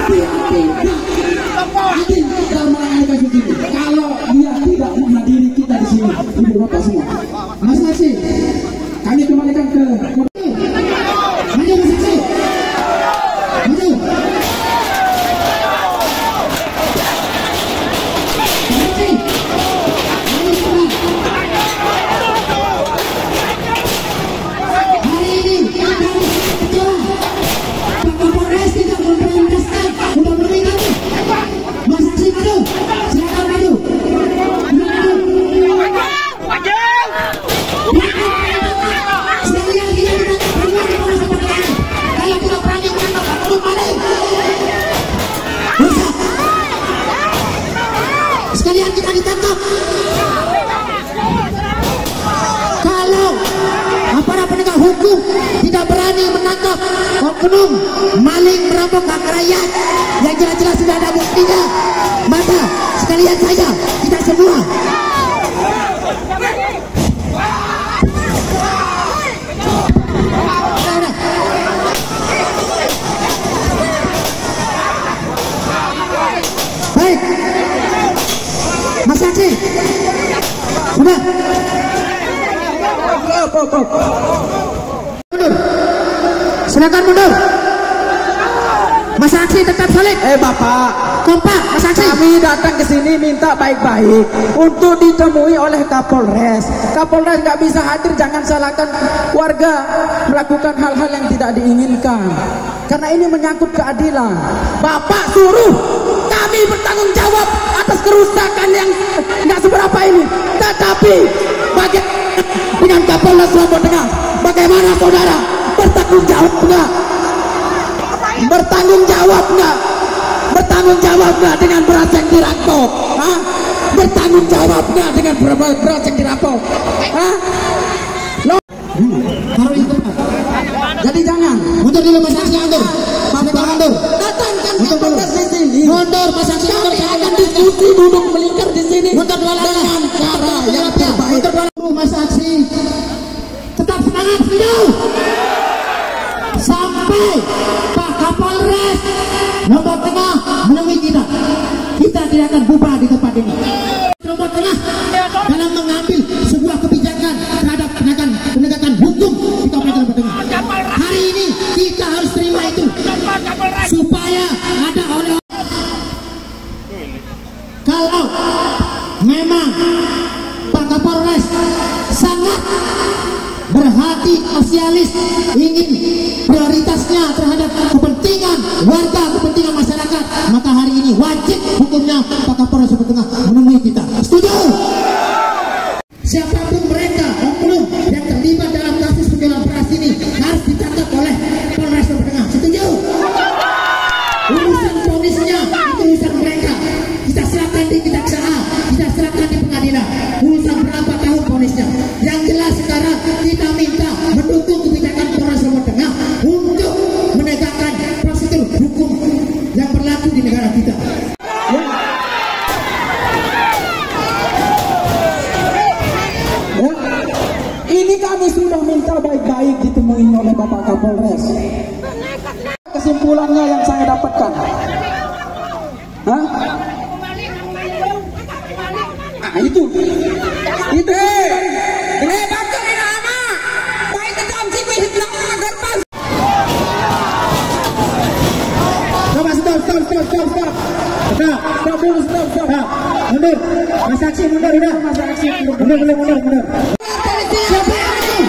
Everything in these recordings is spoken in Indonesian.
hati-hati. Nanti kita menangani kasus ini. Kalau dia tidak menghadiri kita di sini, ibu bapak semua. Mas Saksi, kami kembalikan ke maju Mas Saksi, maju. Sekalian kita ditangkap. Kalau aparat penegak hukum tidak berani menangkap oknum maling merampok hak rakyat yang jelas-jelas sudah ada buktinya, maka sekalian saja kita semua baik. Mas Saksi, sudah. Mundur. Silakan mundur. Mas Saksi tetap solid. Bapak, kompak. Mas Saksi, kami datang ke sini minta baik-baik untuk ditemui oleh Kapolres. Kapolres nggak bisa hadir, jangan salahkan warga melakukan hal-hal yang tidak diinginkan. Karena ini menyangkut keadilan. Bapak suruh kami bertanggung jawab atas kerusakan yang nggak seberapa ini. Tetapi dengan Kapolres Lombok Tengah, bagaimana saudara bertanggung jawab nggak? Bertanggung jawab nggak? Bertanggung jawab nggak dengan beras yang dirampok? Bertanggung jawab nggak dengan beras yang dirampok? taruh itu. Jadi jangan Mundur dulu Mas Saksi, mundur. Bapak mundur. datangkan Kapolres di sini. Mundur Mas Saksi, mundur. Kami akan diskusi duduk melingkar di sini Mundur dua langkah. dengan cara yang terbaik. Mundur dua langkah. Mas Saksi, tetap semangat beliau sampai Pak Kapolres Lombok Tengah menemui kita. Kita tidak akan bubar di tempat ini. Lombok Tengah dalam mengambil sebuah kebijakan terhadap penegakan hukum di Kabupaten Lombok Tengah. Hari ini kita harus terima itu supaya ada oleh kalau memang Pak Kapolres sangat berhati sosialis, ingin prioritasnya terhadap kepentingan warga, kepentingan masyarakat, maka hari ini wajib hukumnya Pak Kapolres Lombok Tengah menemui kita. Setuju? Siapapun mereka oknum yang terlibat dalam kasus penjualan beras ini harus ditangkap oleh Polres Lombok Tengah. Setuju? Urusan ponisnya itu urusan mereka. Kita serahkan di kejaksaan, kita serahkan di pengadilan. Urusan berapa tahun ponisnya? Yang jelas sekarang kita minta mendukung kebijakan Polres Lombok Tengah untuk menegakkan prosedur hukum yang berlaku di negara kita. Ini kami sudah minta baik-baik ditemui oleh Bapak Kapolres. Kesimpulannya yang saya dapatkan, itu. Coba stop. Mundur. Mas Saksi mundur, udah. Mas Saksi mundur. Siapa yang itu?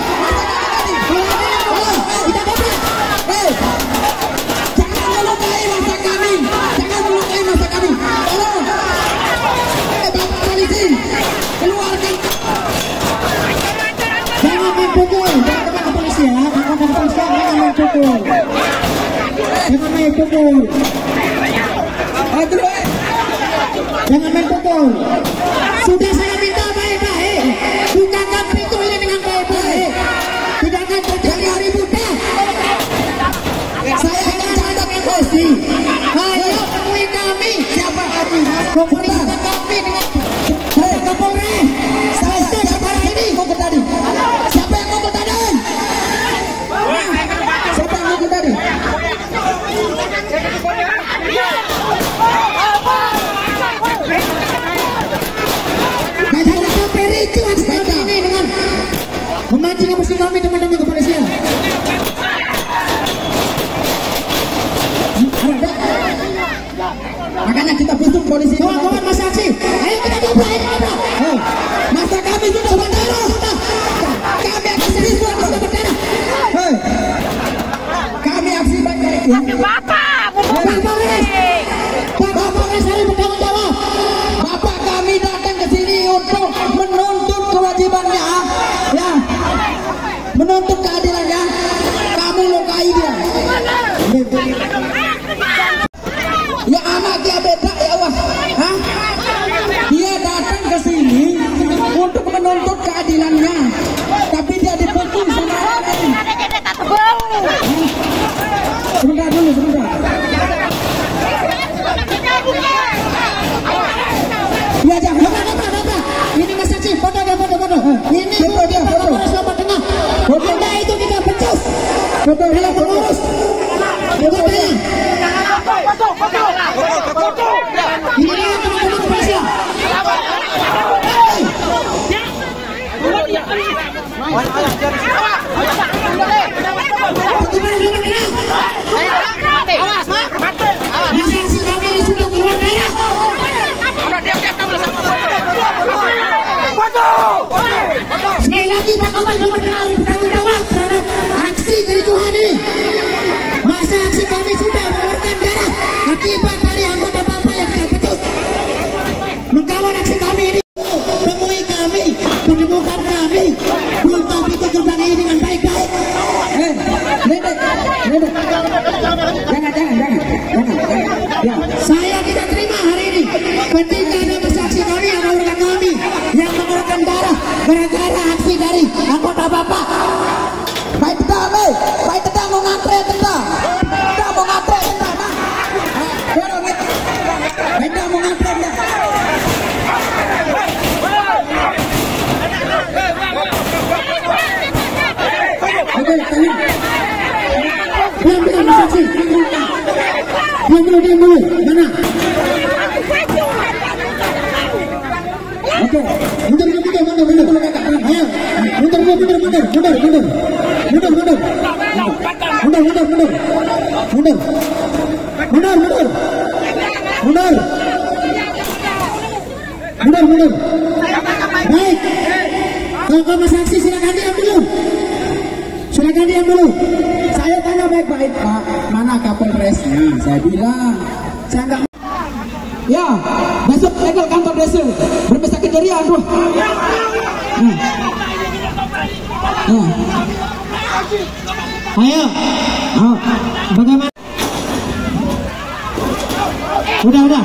Jangan melukai masa kami. Tolong. Bapak polisi, keluarkan. Jangan main pukul. Jangan ke polisi ya. Jangan main pukul. Jangan main pukul. Sudah saya minta baik-baik. Bukakan pintu ini dengan baik-baik. Tidak akan terjadi keributan. Saya akan catat emosi. Ayo temui kami. Siapa hari? Periksa kami dengan Kapolres. Saya siapa ini? Siapa yang mau tadi? Siapa yang mau tadi? ini dengan memancing emosi kami teman-teman kepolisian. Makanya kita butuh polisi. Kawan-kawan masa aksi, ayo kita coba ini apa? Masa kami sudah berdarah. Kami aksi sudah berdarah. Kami aksi baik-baik ya. Bapak Polres harus bertanggung jawab. Bapak kami datang ke sini untuk menuntut kewajibannya, ya, menuntut keadilannya. Kamu lukai dia. Ya anak dia beda ya wah. Hah? Dia datang ke sini untuk menuntut keadilannya, tapi dia dipukul sama orang lain. Sebentar dulu, sebentar. Ya jangan. Bapak. Ini Mas Aci, foto. Ini foto. Selamat Tengah. Anda itu tidak becus. Foto Tidak mengurus. Ini teman-teman kepolisian. Sekali lagi Bapak bertanggung jawab terhadap aksi kericuhan ini. Masa aksi kami sudah mengeluarkan darah akibat dari anggota Bapak yang tidak becus mengkawal aksi kami ini. Temui kami, menemukan kami, untuk itu gerbang ini dengan baik-baik. Jangan. Saya tidak terima hari ini ketika ada saksi kami yang mengeluarkan kami yang mengeluarkan darah gara-gara aksi dari anggota Bapak. Baik tetap mau ngantre tetap. Tidak mau ngantre tetap. Baik mau ngantre tetap. Diam saksi. Diam dulu. Mana? Oke, mundur. Ayo, mundur. Baik. Kalau Mas Aksi silakan diam dulu. Saya tanya baik-baik Pak, mana Kapolresnya? Saya bilang, saya enggak. Ya, besok legal kantor desa berpesta kejadian tuh. Ayo. Bagaimana? Udah. Udah.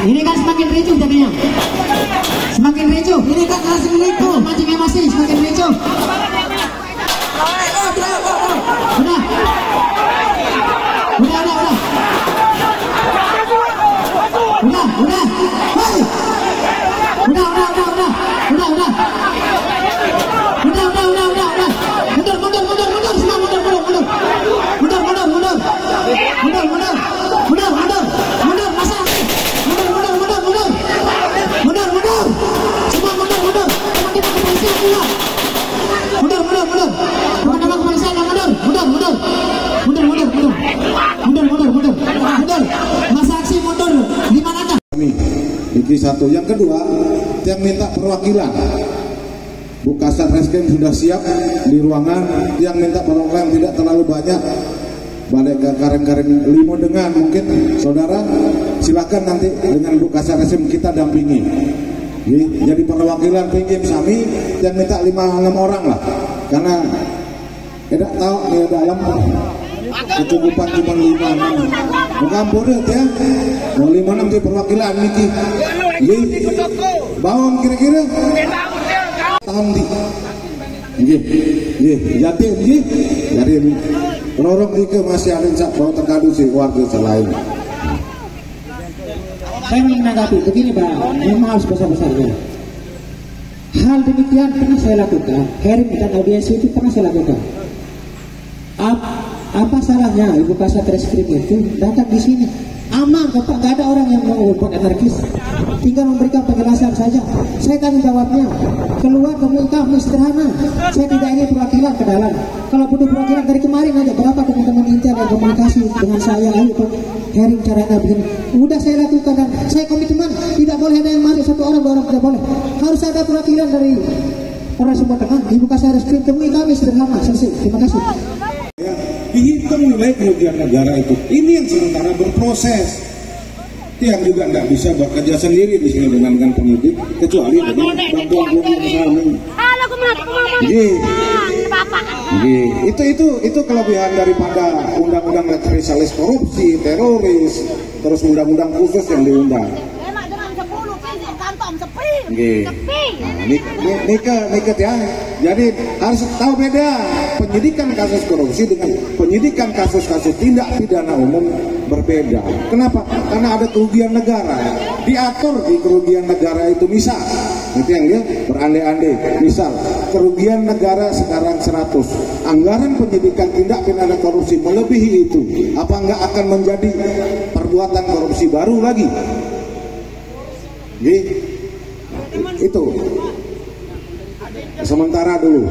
Ini kan semakin ricuh jadinya. Ini kan masih ricuh. Mancing emosi semakin ricuh. Udah. Hei. Udah. Mundur. Semua mundur. Mundur. Masa. Mundur. Semua mundur. Teman-teman kepolisian keluar. Mundur. Teman-teman kepolisian mundur. Masa aksi mundur. Di manakah? Ini satu. Yang kedua, yang minta perwakilan. Bu Kasat Reskrim sudah siap di ruangan. Yang minta perwakilan tidak terlalu banyak. Balik ke kareng-kareng limo dengan mungkin saudara silakan nanti dengan Bu Kasat Reskrim kita dampingi. Jadi perwakilan pinggim sami yang minta 5-6 orang lah. Karena tidak tahu di dalam kecukupan cuma 5-6. Mengampur ya. Mau 5-6 di perwakilan niki. Bawang kira-kira tahun di. Yatim. Lorong dike masih ada sak bawa terkadu si warga selain. Saya ingin menanggapi begini Bang, memang harus besar-besarnya. hal demikian pernah saya lakukan, hearing dan audiensi itu pernah saya lakukan. Apa salahnya Ibu Kasat Reskrim itu datang di sini? Aman kok Pak, nggak ada orang yang mau buat anarkis, tinggal memberikan penjelasan saja. Saya tanggung jawabnya. Keluar temui kami sederhana. Saya tidak ingin perwakilan ke dalam. Kalau butuh perwakilan dari kemarin aja, berapa teman-teman intel yang komunikasi dengan saya, ayo Pak, hearing caranya begini. Udah saya lakukan dan saya komitmen tidak boleh ada yang masuk satu orang, dua orang tidak boleh. Harus ada perwakilan dari Polres Lombok Tengah. Ibu Kasat Reskrim temui kami sederhana. Selesai. Terima kasih. Ya, dihitung nilai kerugian negara itu. Ini yang sementara berproses. Yang juga nggak bisa bekerja sendiri di sini dengan penyidik, kecuali dengan bantuan kami. Itu kelebihan daripada undang-undang spesialis korupsi, teroris, terus undang-undang khusus yang diundang. Niket ya. Jadi harus tahu beda penyidikan kasus korupsi dengan penyidikan kasus-kasus tindak pidana umum berbeda. Kenapa? Karena ada kerugian negara. Diatur di kerugian negara itu misal, nanti yang dia berandai-andai. Misal kerugian negara sekarang 100, anggaran penyidikan tindak pidana korupsi melebihi itu, apa enggak akan menjadi perbuatan korupsi baru lagi? Itu sementara dulu.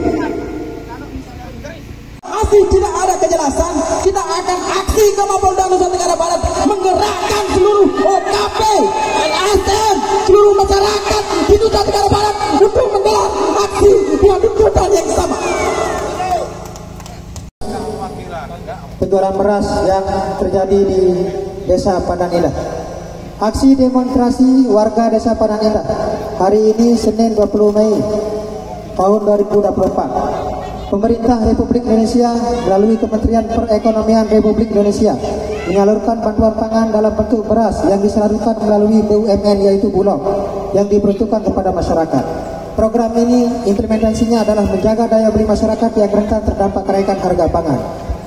Masih tidak ada kejelasan, kita akan aksi ke Mapolda Nusa Tenggara Barat, menggerakkan seluruh OKP, LSM, seluruh masyarakat di Nusa Tenggara Barat untuk menggelar aksi dengan tuntutan yang sama. Teguran beras yang terjadi di Desa Pandan Indah. Aksi demonstrasi warga Desa Pandan Indah hari ini Senin 20 Mei tahun 2024. Pemerintah Republik Indonesia melalui Kementerian Perekonomian Republik Indonesia menyalurkan bantuan pangan dalam bentuk beras yang disalurkan melalui BUMN yaitu Bulog yang diperuntukkan kepada masyarakat. Program ini implementasinya adalah menjaga daya beli masyarakat yang rentan terdampak kenaikan harga pangan.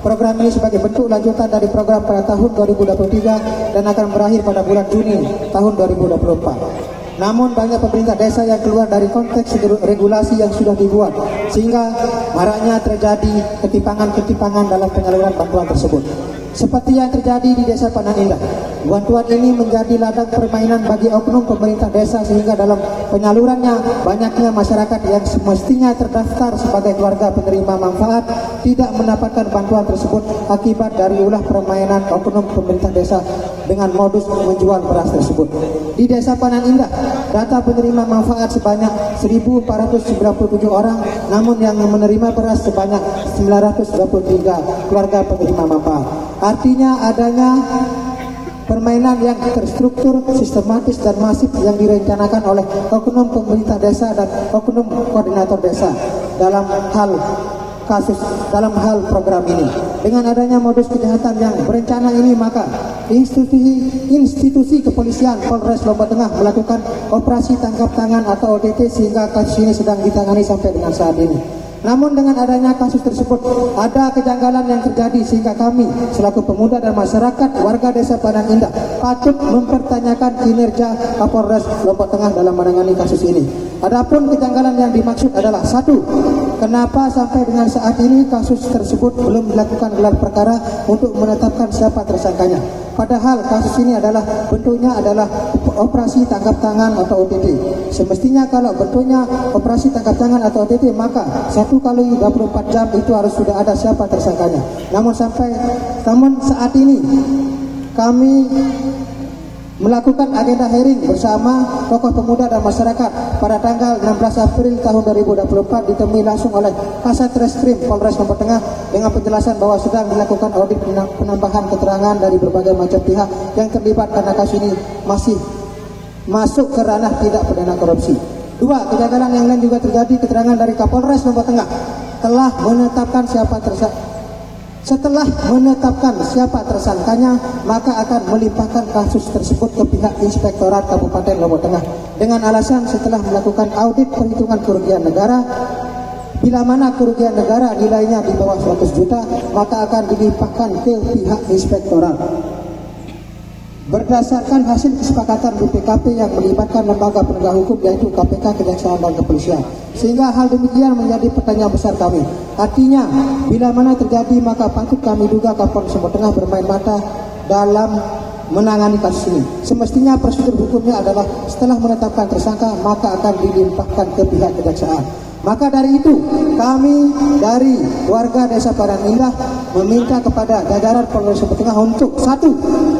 Program ini sebagai bentuk lanjutan dari program pada tahun 2023 dan akan berakhir pada bulan Juni tahun 2024. Namun banyak pemerintah desa yang keluar dari konteks regulasi yang sudah dibuat, sehingga maraknya terjadi ketimpangan-ketimpangan dalam penyaluran bantuan tersebut. Seperti yang terjadi di Desa Pandan Indah, bantuan ini menjadi ladang permainan bagi oknum pemerintah desa, sehingga dalam penyalurannya banyaknya masyarakat yang semestinya terdaftar sebagai keluarga penerima manfaat tidak mendapatkan bantuan tersebut akibat dari ulah permainan oknum pemerintah desa dengan modus menjual beras tersebut. Di Desa Pandan Indah, data penerima manfaat sebanyak 1.497 orang, namun yang menerima beras sebanyak 923 keluarga penerima manfaat. Artinya adanya permainan yang terstruktur, sistematis dan masif yang direncanakan oleh oknum pemerintah desa dan oknum koordinator desa dalam hal program ini. Dengan adanya modus kejahatan yang berencana ini, maka institusi kepolisian Polres Lombok Tengah melakukan operasi tangkap tangan atau OTT sehingga kasus ini sedang ditangani sampai dengan saat ini. Namun dengan adanya kasus tersebut ada kejanggalan yang terjadi sehingga kami selaku pemuda dan masyarakat warga Desa Pandan Indah patut mempertanyakan kinerja Kapolres Lombok Tengah dalam menangani kasus ini. Adapun kejanggalan yang dimaksud adalah: 1. Kenapa sampai dengan saat ini kasus tersebut belum dilakukan gelar perkara untuk menetapkan siapa tersangkanya? Padahal kasus ini adalah bentuknya adalah operasi tangkap tangan atau OTT. Semestinya kalau bentuknya operasi tangkap tangan atau OTT, maka 1 kali 24 jam itu harus sudah ada siapa tersangkanya. Namun saat ini kami melakukan agenda hearing bersama tokoh pemuda dan masyarakat pada tanggal 16 April tahun 2024 ditemui langsung oleh Kasat Reskrim Polres Lombok Tengah dengan penjelasan bahwa sedang dilakukan audit penambahan keterangan dari berbagai macam pihak yang terlibat karena kasus ini masih masuk ke ranah tindak pidana korupsi. 2. Kejanggalan yang lain juga terjadi. Keterangan dari Kapolres Lombok Tengah telah menetapkan setelah menetapkan siapa tersangkanya, maka akan melimpahkan kasus tersebut ke pihak Inspektorat Kabupaten Lombok Tengah dengan alasan setelah melakukan audit perhitungan kerugian negara, bila mana kerugian negara nilainya di bawah 100 juta, maka akan dilimpahkan ke pihak Inspektorat. berdasarkan hasil kesepakatan BPKP yang melibatkan lembaga penegak hukum yaitu KPK, Kejaksaan dan Kepolisian. Sehingga hal demikian menjadi pertanyaan besar kami. Artinya, bila mana terjadi maka patut kami duga Kapolres Lombok Tengah bermain mata dalam menangani kasus ini. Semestinya prosedur hukumnya adalah setelah menetapkan tersangka maka akan dilimpahkan ke pihak kejaksaan. Maka dari itu, kami dari warga Desa Padang Indah meminta kepada jajaran Polres Lombok Tengah untuk satu,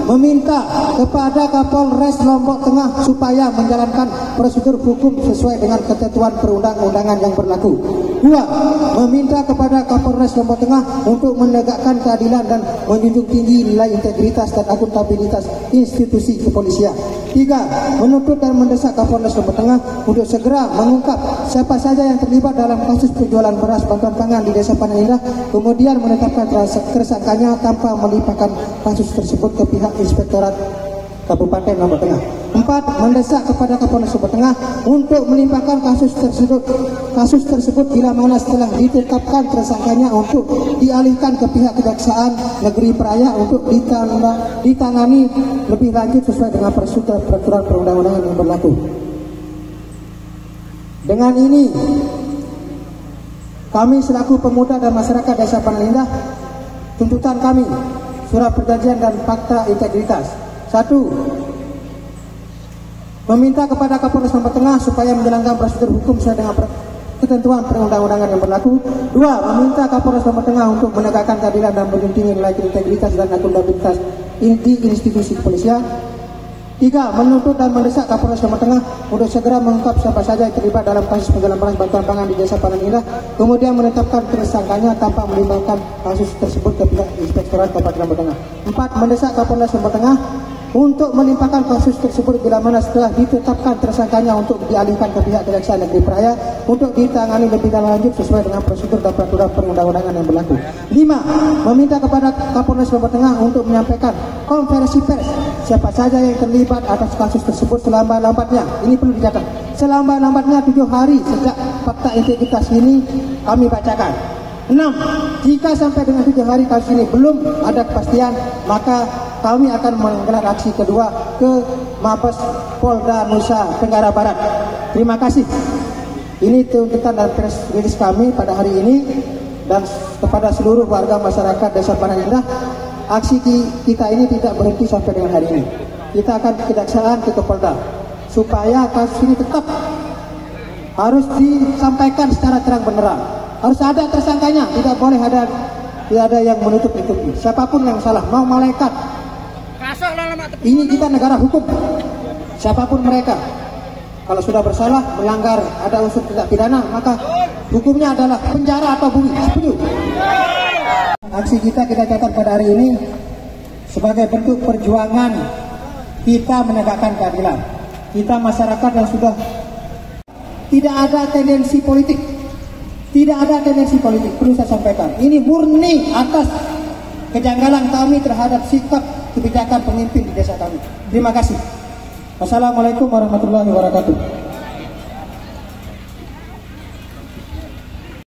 meminta kepada Kapolres Lombok Tengah supaya menjalankan prosedur hukum sesuai dengan ketentuan perundang-undangan yang berlaku. Dua, meminta kepada Kapolres Lombok Tengah untuk menegakkan keadilan dan menjunjung tinggi nilai integritas dan akuntabilitas institusi kepolisian. Tiga, menuntut dan mendesak Kapolres Lombok Tengah untuk segera mengungkap siapa saja yang terlibat dalam kasus penjualan beras bantuan pangan di Desa Padang Indah, kemudian menetapkan tersangkanya tanpa melimpahkan kasus tersebut ke pihak Inspektorat Kabupaten Lombok Tengah. Empat, mendesak kepada Kapolres Lombok Tengah untuk melimpahkan kasus tersebut bila mana setelah ditetapkan tersangkanya untuk dialihkan ke pihak Kejaksaan Negeri Peraya untuk ditangani lebih lanjut sesuai dengan peraturan perundang-undangan yang berlaku. Dengan ini, kami selaku pemuda dan masyarakat Desa Padang Indah, tuntutan kami, surat perjanjian dan fakta integritas. Satu, meminta kepada Kapolres Lombok Tengah supaya menjalankan prosedur hukum sesuai dengan ketentuan perundang-undangan yang berlaku. Dua, meminta Kapolres Lombok Tengah untuk menegakkan keadilan dan menjunjung tinggi nilai integritas dan akuntabilitas di institusi kepolisian. Tiga, menuntut dan mendesak Kapolres Lombok Tengah untuk segera mengungkap siapa saja yang terlibat dalam kasus penjualan beras bantuan pangan di Desa Padang Indah, kemudian menetapkan tersangkanya tanpa melibatkan kasus tersebut ke pihak Inspektorat Kabupaten Lombok Tengah. Empat, mendesak Kapolres Lombok Tengah untuk melimpahkan kasus tersebut bila mana setelah ditetapkan tersangkanya untuk dialihkan ke pihak Kejaksaan Negeri Peraya untuk ditangani lebih lanjut sesuai dengan prosedur dan peraturan perundang-undangan yang berlaku. Lima, meminta kepada Kapolres Lombok Tengah untuk menyampaikan konferensi pers siapa saja yang terlibat atas kasus tersebut selambat-lambatnya. Ini perlu dicatat, selambat-lambatnya 7 hari sejak fakta integritas ini kami bacakan. 6, jika sampai dengan 7 hari kasus ini belum ada kepastian, maka kami akan menggelar aksi kedua ke Mabes Polda Nusa Tenggara Barat. Terima kasih. Ini tuntutan dan press release kami pada hari ini, dan kepada seluruh warga masyarakat Desa Padang Indah, aksi kita ini tidak berhenti sampai dengan hari ini. Kita akan ke Kejaksaan, ke Polda, supaya kasus ini tetap harus disampaikan secara terang benderang. Harus ada tersangkanya, tidak boleh tidak ada yang menutup-nutupi. Siapapun yang salah, mau malaikat. Ini kita negara hukum. Siapapun mereka, kalau sudah bersalah, melanggar, ada unsur tindak pidana, maka hukumnya adalah penjara atau bui. Setuju? Aksi kita catat pada hari ini sebagai bentuk perjuangan kita menegakkan keadilan. Kita masyarakat yang sudah tidak ada tendensi politik. Tidak ada tendensi politik, perlu saya sampaikan. Ini murni atas kejanggalan kami terhadap sikap kebijakan pemimpin di desa kami. Terima kasih. Wassalamualaikum warahmatullahi wabarakatuh.